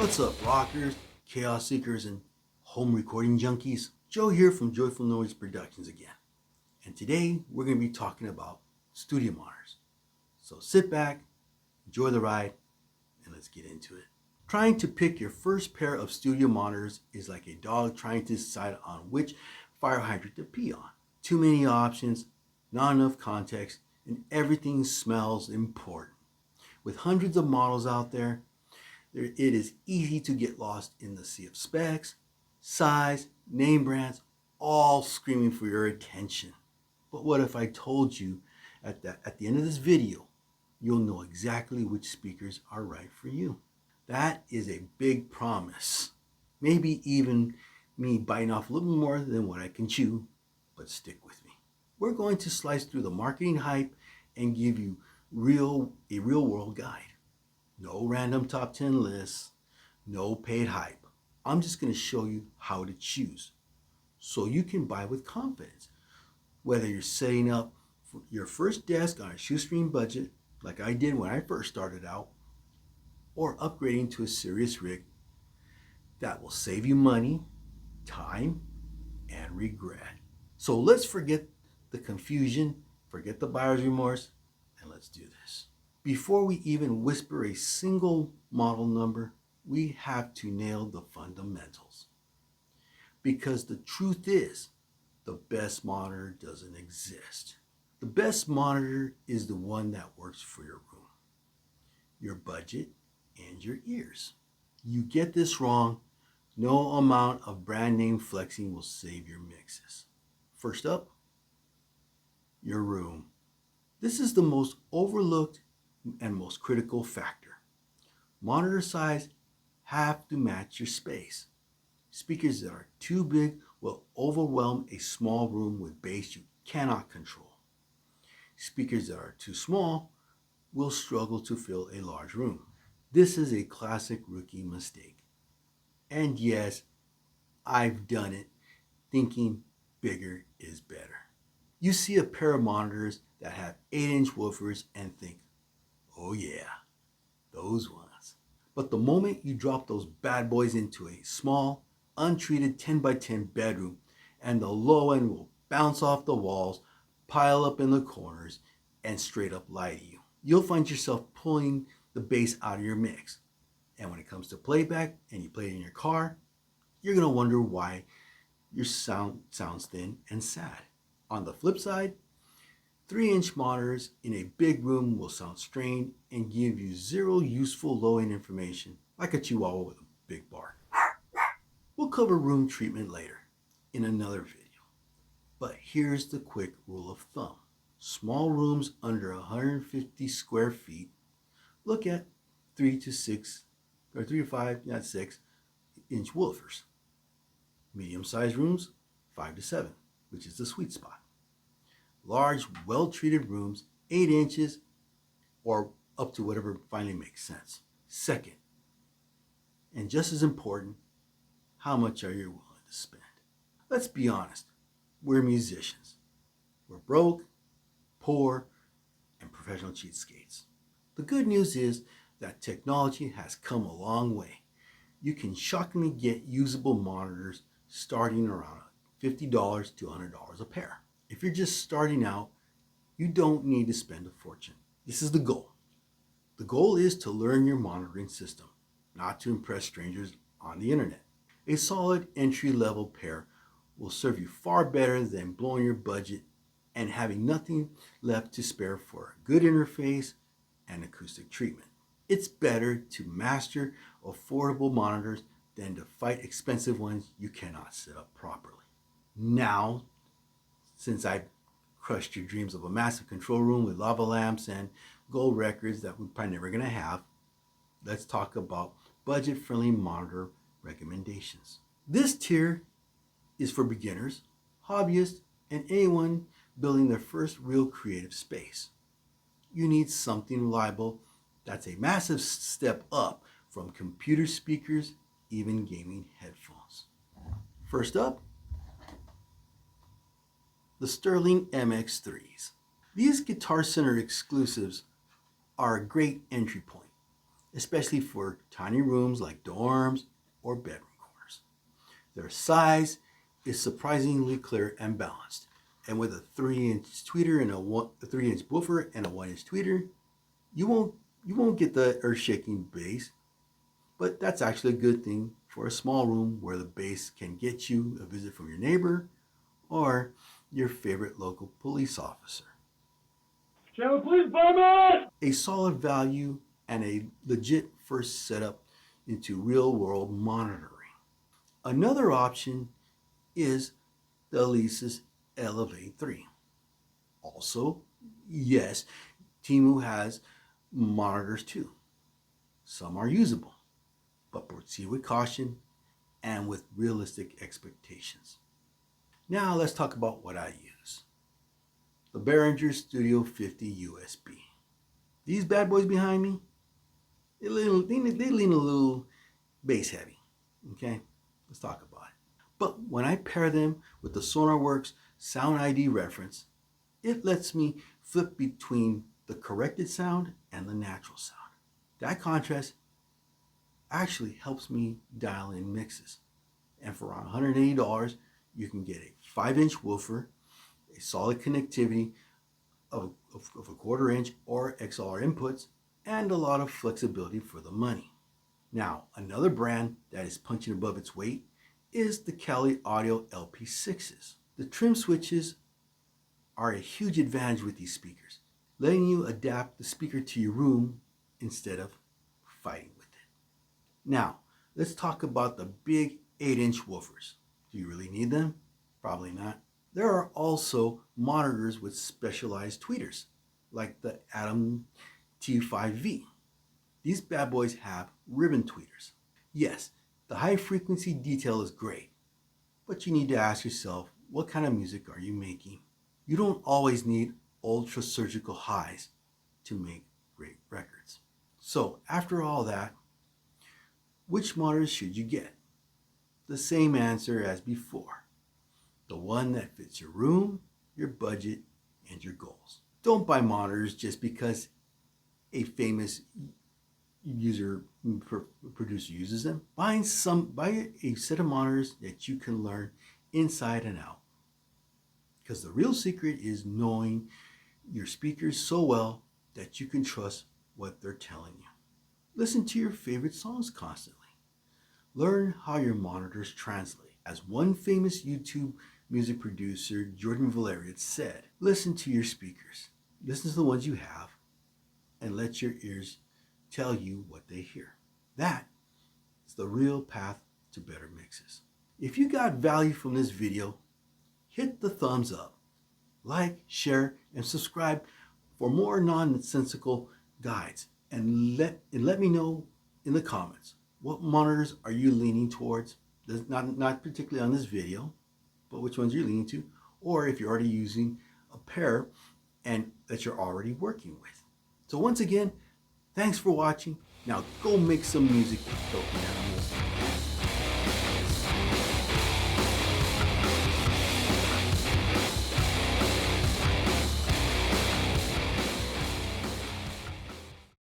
What's up, rockers, chaos seekers, and home recording junkies? Joe here from Joyful Noise Productions again. And today we're going to be talking about studio monitors. So sit back, enjoy the ride, and let's get into it. Trying to pick your first pair of studio monitors is like a dog trying to decide on which fire hydrant to pee on. Too many options, not enough context, and everything smells important. With hundreds of models out there, it is easy to get lost in the sea of specs, size, name brands, all screaming for your attention. But what if I told you at the end of this video, you'll know exactly which speakers are right for you? That is a big promise. Maybe even me biting off a little more than what I can chew, but stick with me. We're going to slice through the marketing hype and give you a real world guide. No random top 10 lists, no paid hype. I'm just going to show you how to choose so you can buy with confidence. Whether you're setting up your first desk on a shoestring budget, like I did when I first started out, or upgrading to a serious rig that will save you money, time, and regret. So let's forget the confusion, forget the buyer's remorse, and let's do this. Before we even whisper a single model number, we have to nail the fundamentals. Because the truth is, the best monitor doesn't exist. The best monitor is the one that works for your room, your budget, and your ears. You get this wrong, no amount of brand name flexing will save your mixes. First up, your room. This is the most overlooked and most critical factor. Monitor size have to match your space. Speakers that are too big will overwhelm a small room with bass you cannot control. Speakers that are too small will struggle to fill a large room. This is a classic rookie mistake. And yes, I've done it, thinking bigger is better. You see a pair of monitors that have 8-inch woofers and think, oh yeah, those ones. But the moment you drop those bad boys into a small, untreated 10x10 bedroom, and the low end will bounce off the walls, pile up in the corners, and straight up lie to you. You'll find yourself pulling the bass out of your mix. And when it comes to playback and you play it in your car, you're going to wonder why your sound sounds thin and sad. On the flip side, 3-inch monitors in a big room will sound strained and give you zero useful low-end information, like a chihuahua with a big bark. We'll cover room treatment later in another video. But here's the quick rule of thumb. Small rooms under 150 square feet, look at 3 to 5, not 6-inch woofers. Medium-sized rooms, 5 to 7, which is the sweet spot. Large, well-treated rooms, 8 inches or up to whatever finally makes sense. Second, and just as important, how much are you willing to spend? Let's be honest, we're musicians. We're broke, poor, and professional cheapskates. The good news is that technology has come a long way. You can shockingly get usable monitors starting around $50 to $100 a pair. If you're just starting out, you don't need to spend a fortune. This is the goal. The goal is to learn your monitoring system, not to impress strangers on the internet. A solid entry-level pair will serve you far better than blowing your budget and having nothing left to spare for a good interface and acoustic treatment. It's better to master affordable monitors than to fight expensive ones you cannot set up properly. Now, since I've crushed your dreams of a massive control room with lava lamps and gold records that we're probably never going to have, let's talk about budget-friendly monitor recommendations. This tier is for beginners, hobbyists, and anyone building their first real creative space. You need something reliable that's a massive step up from computer speakers, even gaming headphones. First up, the Sterling MX3s. These Guitar Center exclusives are a great entry point, especially for tiny rooms like dorms or bedroom corners. Their size is surprisingly clear and balanced. And with a 3-inch tweeter and a 3-inch woofer and a 1-inch tweeter, you won't get the earth-shaking bass, but that's actually a good thing for a small room where the bass can get you a visit from your neighbor or your favorite local police officer. Channel Police Department! A solid value and a legit first setup into real-world monitoring. Another option is the Alesis Elevate 3. Also, yes, Temu has monitors too. Some are usable, but proceed with caution and with realistic expectations. Now let's talk about what I use. The Behringer Studio 50 USB. These bad boys behind me, they lean a little bass heavy. Okay, let's talk about it. But when I pair them with the SonarWorks Sound ID reference, it lets me flip between the corrected sound and the natural sound. That contrast actually helps me dial in mixes. And for around $180, you can get a 5-inch woofer, a solid connectivity of a 1/4 inch or XLR inputs, and a lot of flexibility for the money. Now, another brand that is punching above its weight is the Cali Audio LP6s. The trim switches are a huge advantage with these speakers, letting you adapt the speaker to your room instead of fighting with it. Now, let's talk about the big 8-inch woofers. Do you really need them? Probably not. There are also monitors with specialized tweeters, like the Atom T5V. These bad boys have ribbon tweeters. Yes, the high frequency detail is great, but you need to ask yourself, what kind of music are you making? You don't always need ultra surgical highs to make great records. So after all that, which monitors should you get? The same answer as before. The one that fits your room, your budget, and your goals. Don't buy monitors just because a famous producer uses them. Buy a set of monitors that you can learn inside and out. Because the real secret is knowing your speakers so well that you can trust what they're telling you. Listen to your favorite songs constantly. Learn how your monitors translate. As one famous YouTube music producer, Jordan Valerian, said, listen to your speakers. Listen to the ones you have and let your ears tell you what they hear. That is the real path to better mixes. If you got value from this video, hit the thumbs up, like, share, and subscribe for more nonsensical guides. And let me know in the comments, what monitors are you leaning towards? Not particularly on this video, but which ones you're leaning to, or if you're already using a pair and that you're already working with. So once again, thanks for watching. Now go make some music, dope man.